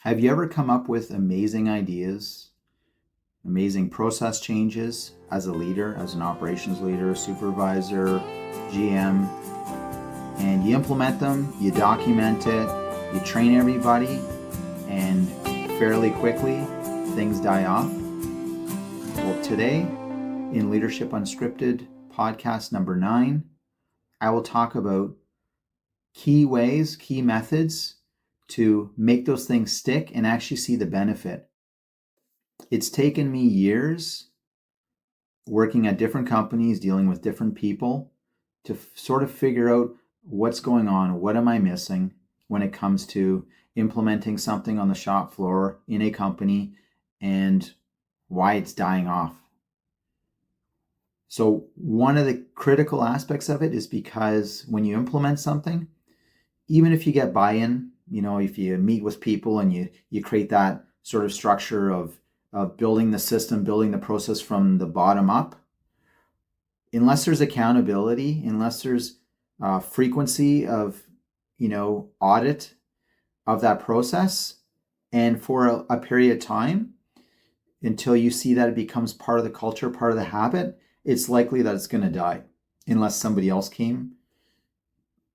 Have you ever come up with amazing ideas, amazing process changes as a leader, as an operations leader, supervisor, GM, and you implement them, you document it, you train everybody, and fairly quickly things die off? Well, today in Leadership Unscripted podcast number 9, I will talk about key ways, key methods to make those things stick and actually see the benefit. It's taken me years working at different companies, dealing with different people to sort of figure out what's going on, what am I missing when it comes to implementing something on the shop floor in a company and why it's dying off. So one of the critical aspects of it is because when you implement something, even if you get buy-in, if you meet with people and you create that sort of structure of building the system, building the process from the bottom up, unless there's accountability, unless there's frequency of, audit of that process, and for a period of time, until you see that it becomes part of the culture, part of the habit, it's likely that it's going to die unless somebody else came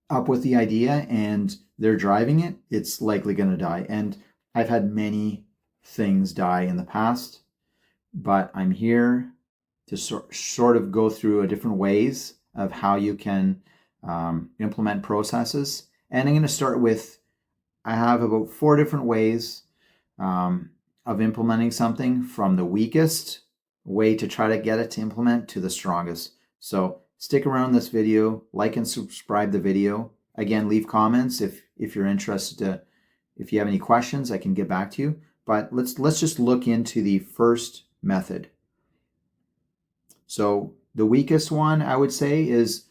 up with the idea and they're driving it. It's likely going to die. And I've had many things die in the past, but I'm here to sort of go through different ways of how you can implement processes. And I'm going to start with, I have about 4 different ways of implementing something, from the weakest way to try to get it to implement to the strongest. So stick around this video, like and subscribe the video. Again, leave comments if you're interested. If you have any questions, I can get back to you. But let's just look into the first method. So the weakest one, I would say, is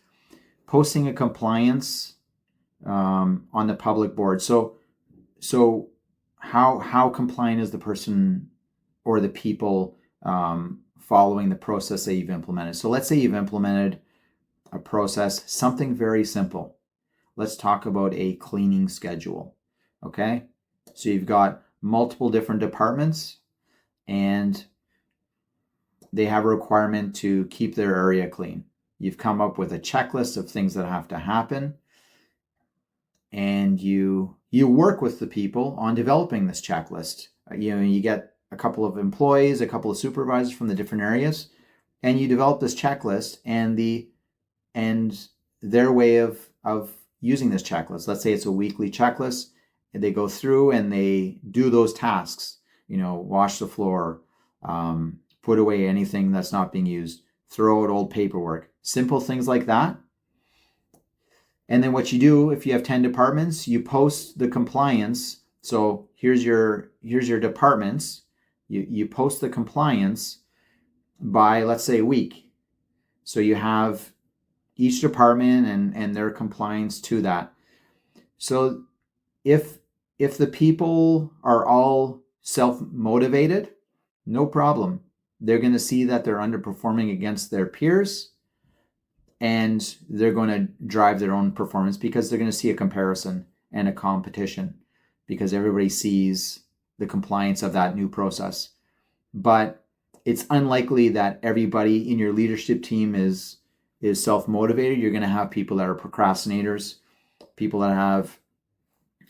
posting a compliance on the public board. So how compliant is the person or the people following the process that you've implemented? So let's say you've implemented a process, something very simple. Let's talk about a cleaning schedule. Okay, so you've got multiple different departments and they have a requirement to keep their area clean. You've come up with a checklist of things that have to happen, and you work with the people on developing this checklist. You get a couple of employees, a couple of supervisors from the different areas, and you develop this checklist and their way of using this checklist. Let's say it's a weekly checklist, and they go through and they do those tasks. Wash the floor, put away anything that's not being used, throw out old paperwork, simple things like that. And then what you do, if you have 10 departments, you post the compliance. So here's your departments. You post the compliance by, let's say, a week. So you have each department and their compliance to that. So if the people are all self-motivated, no problem. They're going to see that they're underperforming against their peers, and they're going to drive their own performance because they're going to see a comparison and a competition because everybody sees the compliance of that new process. But it's unlikely that everybody in your leadership team is self-motivated. You're going to have people that are procrastinators, people that have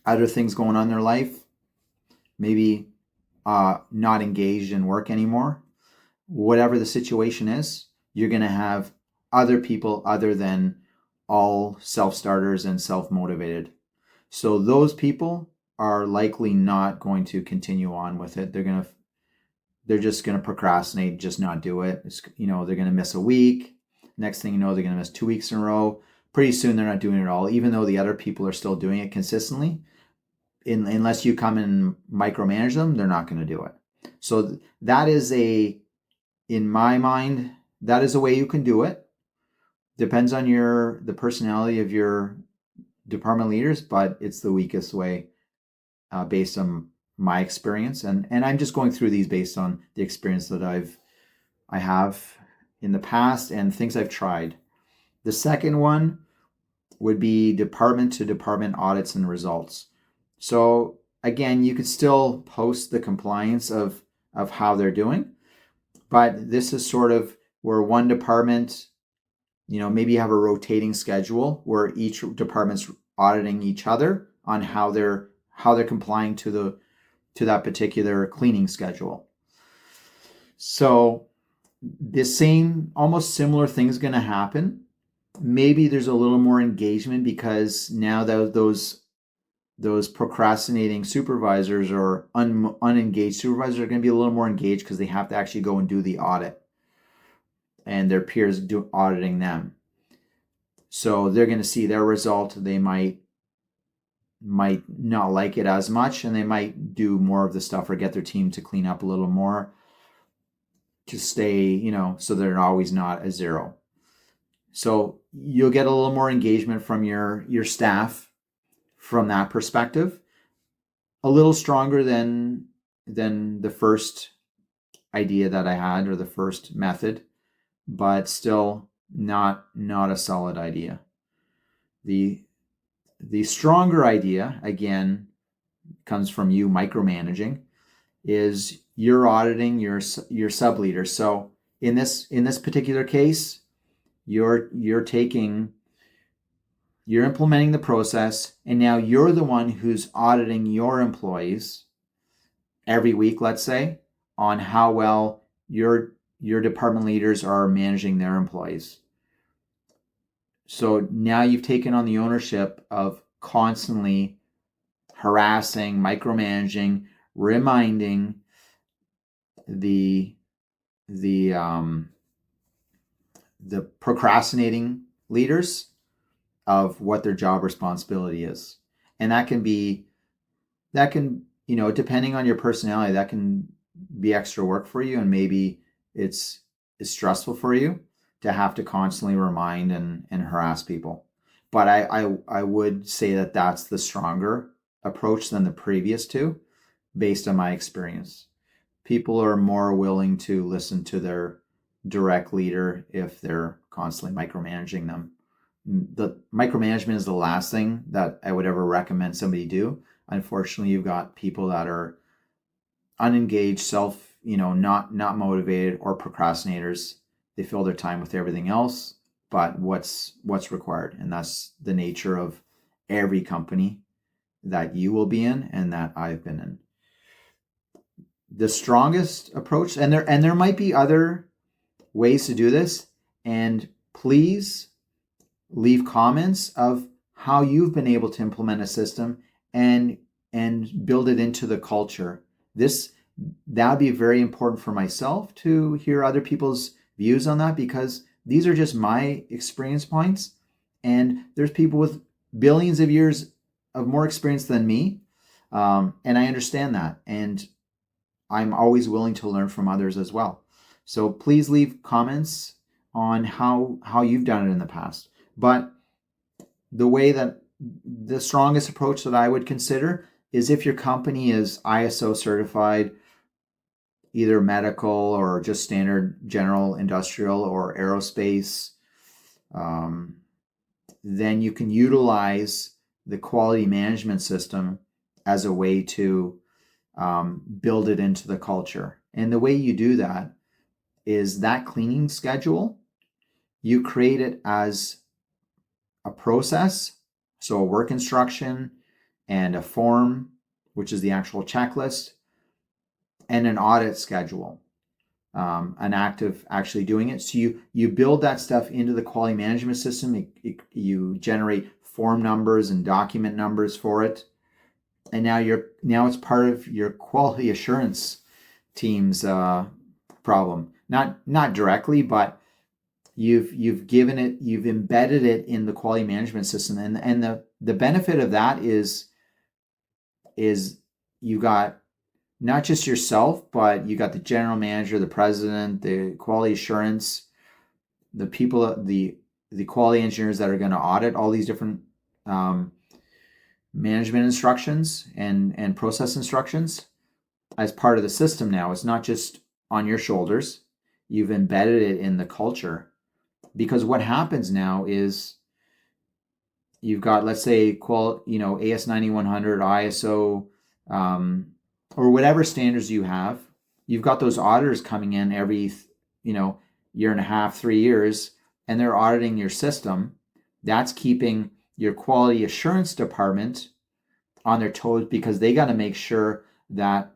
other things going on in their life, maybe not engaged in work anymore. Whatever the situation is, you're going to have other people other than all self-starters and self-motivated. So those people are likely not going to continue on with it. They're just going to procrastinate, just not do it. They're going to miss a week. Next thing you know, they're going to miss 2 weeks in a row. Pretty soon they're not doing it at all, even though the other people are still doing it consistently. Unless you come and micromanage them, they're not going to do it. So that is in my mind, that is a way you can do it. Depends on the personality of your department leaders, but it's the weakest way based on my experience. And I'm just going through these based on the experience that I have in the past and things I've tried. The second one would be department to department audits and results. So again, you could still post the compliance of how they're doing, but this is sort of where one department, maybe you have a rotating schedule where each department's auditing each other on how they're complying to that particular cleaning schedule. So the same, almost similar thing is going to happen. Maybe there's a little more engagement because now those procrastinating supervisors or unengaged supervisors are going to be a little more engaged because they have to actually go and do the audit, and their peers auditing them. So they're going to see their result. They might not like it as much, and they might do more of the stuff or get their team to clean up a little more to stay, so they're always not a zero. So you'll get a little more engagement from your staff from that perspective. A little stronger than the first idea that I had, or the first method, but still not a solid idea. The stronger idea, again, comes from you micromanaging, is you're auditing your sub leaders. So in this particular case, you're implementing the process, and now you're the one who's auditing your employees every week, let's say, on how well your department leaders are managing their employees. So now you've taken on the ownership of constantly harassing, micromanaging, reminding the procrastinating leaders of what their job responsibility is. And that can depending on your personality, that can be extra work for you, and maybe it's stressful for you to have to constantly remind and harass people. But I would say that that's the stronger approach than the previous two, based on my experience. People are more willing to listen to their direct leader if they're constantly micromanaging them. The micromanagement is the last thing that I would ever recommend somebody do. Unfortunately, you've got people that are unengaged, not motivated, or procrastinators. They fill their time with everything else but what's required. And that's the nature of every company that you will be in and that I've been in. The strongest approach, and there might be other ways to do this, and please leave comments of how you've been able to implement a system and build it into the culture. That would be very important for myself to hear other people's views on that, because these are just my experience points, and there's people with billions of years of more experience than me, and I understand that, and I'm always willing to learn from others as well. So please leave comments on how you've done it in the past. But the strongest approach that I would consider is if your company is ISO certified, either medical or just standard general industrial or aerospace, then you can utilize the quality management system as a way to build it into the culture. And the way you do that is that cleaning schedule, you create it as a process, so a work instruction and a form, which is the actual checklist, and an audit schedule, an act of actually doing it. So you build that stuff into the quality management system. You generate form numbers and document numbers for it, and now it's part of your quality assurance team's problem. Not directly, but you've embedded it in the quality management system, and the benefit of that is you got not just yourself, but you got the general manager, the president, the quality assurance, the people, the quality engineers that are going to audit all these different management instructions and process instructions as part of the system. Now it's not just on your shoulders. You've embedded it in the culture, because what happens now is you've got, let's say, AS9100, ISO or whatever standards you have. You've got those auditors coming in every, year and a half, 3 years, and they're auditing your system. That's keeping your quality assurance department on their toes, because they got to make sure that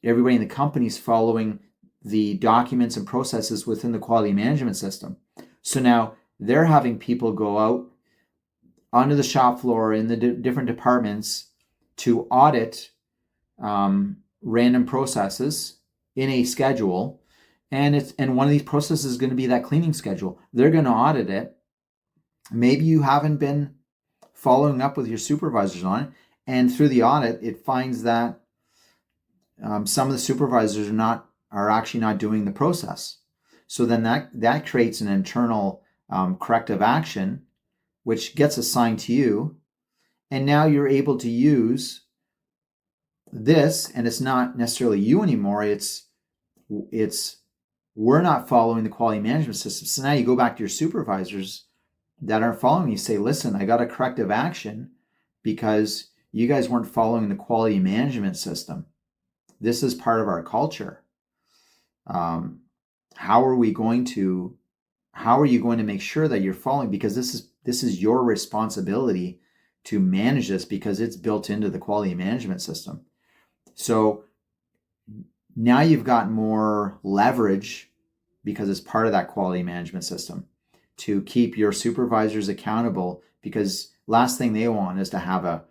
everybody in the company is following the documents and processes within the quality management system. So now they're having people go out onto the shop floor in the different departments to audit random processes in a schedule. And one of these processes is going to be that cleaning schedule. They're going to audit it. Maybe you haven't been following up with your supervisors on it, and through the audit, it finds that some of the supervisors are actually not doing the process. So then that creates an internal corrective action, which gets assigned to you, and now you're able to use this, and it's not necessarily you anymore. It's we're not following the quality management system. So now you go back to your supervisors that aren't following. You say, listen, I got a corrective action because you guys weren't following the quality management system. This is part of our culture. How are you going to make sure that you're following? Because this is your responsibility to manage this, because it's built into the quality management system. So now you've got more leverage, because it's part of that quality management system, to keep your supervisors accountable, because last thing they want is to have a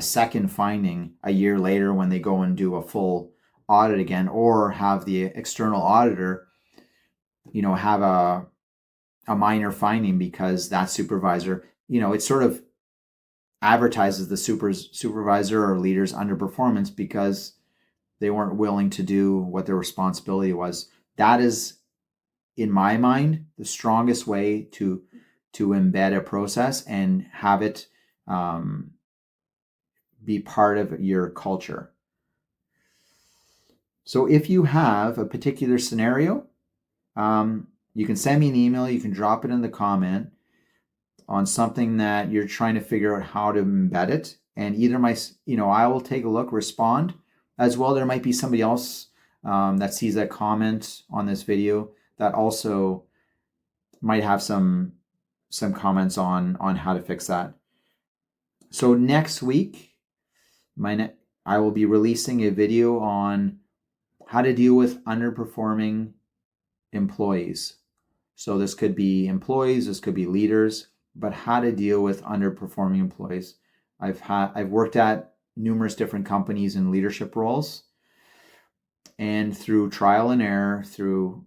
second finding a year later when they go and do a full audit again, or have the external auditor, have a minor finding because that supervisor, it sort of advertises the supervisor or leader's underperformance because they weren't willing to do what their responsibility was. That is, in my mind, the strongest way to embed a process and have it be part of your culture. So if you have a particular scenario, you can send me an email, you can drop it in the comment on something that you're trying to figure out how to embed it. And either I will take a look, respond. As well, there might be somebody else that sees that comment on this video that also might have some comments on how to fix that. So next week, I will be releasing a video on how to deal with underperforming employees. So this could be employees, this could be leaders, but how to deal with underperforming employees. I've worked at numerous different companies in leadership roles, and through trial and error, through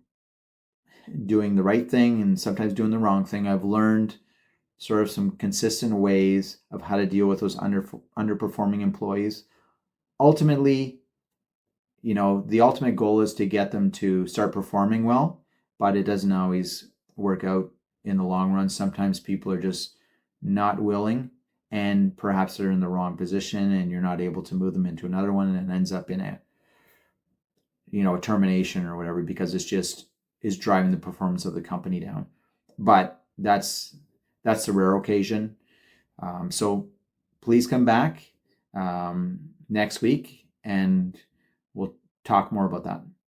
doing the right thing and sometimes doing the wrong thing, I've learned sort of some consistent ways of how to deal with those underperforming employees. Ultimately, the ultimate goal is to get them to start performing well, but it doesn't always work out in the long run. Sometimes people are just not willing, and perhaps they're in the wrong position, and you're not able to move them into another one, and it ends up in a termination or whatever, because it's just is driving the performance of the company down. But that's the rare occasion. So please come back next week, and we'll talk more about that.